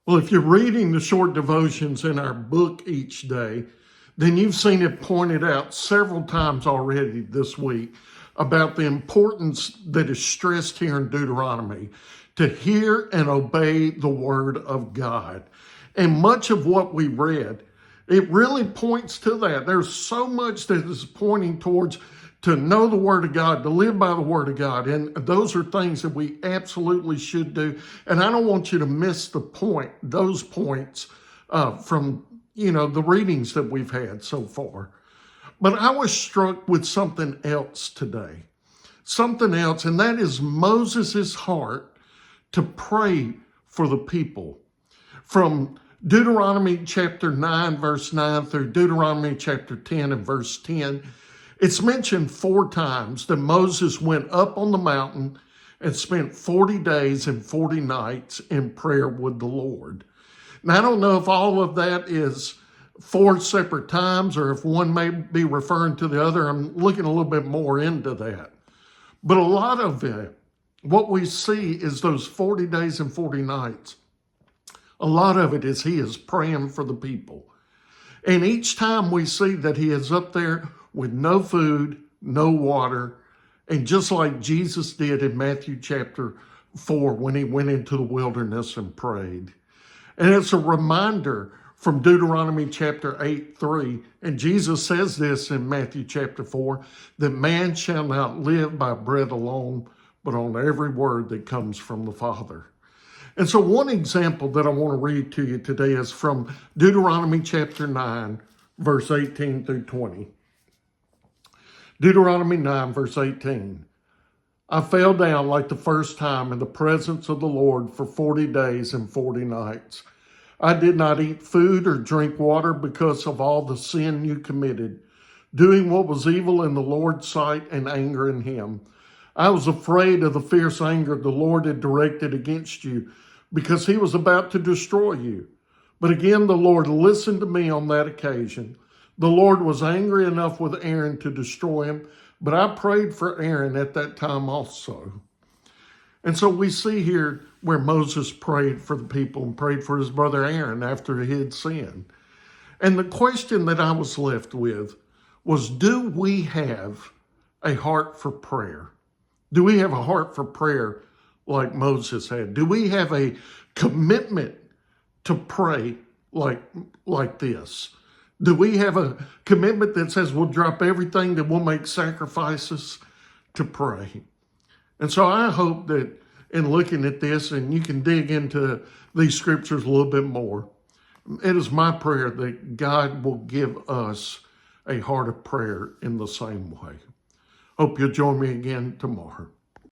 Well, if you're reading the short devotions in our book each day, then you've seen it pointed out several times already this week about the importance that is stressed here in Deuteronomy to hear and obey the word of God. And much of what we read, it really points to that. There's so much that is pointing towards to know the word of God, to live by the word of God. And those are things that we absolutely should do. And I don't want you to miss those points from, the readings that we've had so far. But I was struck with something else today. Something else, and that is Moses' heart to pray for the people. From Deuteronomy chapter 9, verse 9 through Deuteronomy chapter 10 and verse 10, it's mentioned 4 times that Moses went up on the mountain and spent 40 days and 40 nights in prayer with the Lord. Now, I don't know if all of that is 4 separate times or if one may be referring to the other. I'm looking a little bit more into that. But a lot of it, what we see is those 40 days and 40 nights. A lot of it is he is praying for the people. And each time we see that he is up there with no food, no water, and just like Jesus did in Matthew chapter 4 when he went into the wilderness and prayed. And it's a reminder from Deuteronomy chapter 8:3, and Jesus says this in Matthew chapter 4, that man shall not live by bread alone, but on every word that comes from the Father. And so one example that I want to read to you today is from Deuteronomy chapter 9, verse 18 through 20. Deuteronomy 9, verse 18. I fell down like the first time in the presence of the Lord for 40 days and 40 nights. I did not eat food or drink water because of all the sin you committed, doing what was evil in the Lord's sight and angering him. I was afraid of the fierce anger the Lord had directed against you because he was about to destroy you. But again, the Lord listened to me on that occasion. The Lord was angry enough with Aaron to destroy him, but I prayed for Aaron at that time also. And so we see here where Moses prayed for the people and prayed for his brother Aaron after he had sinned. And the question that I was left with was, do we have a heart for prayer? Do we have a heart for prayer like Moses had? Do we have a commitment to pray like this? Do we have a commitment that says we'll drop everything, that we'll make sacrifices to pray? And so I hope that in looking at this, and you can dig into these scriptures a little bit more, it is my prayer that God will give us a heart of prayer in the same way. Hope you'll join me again tomorrow.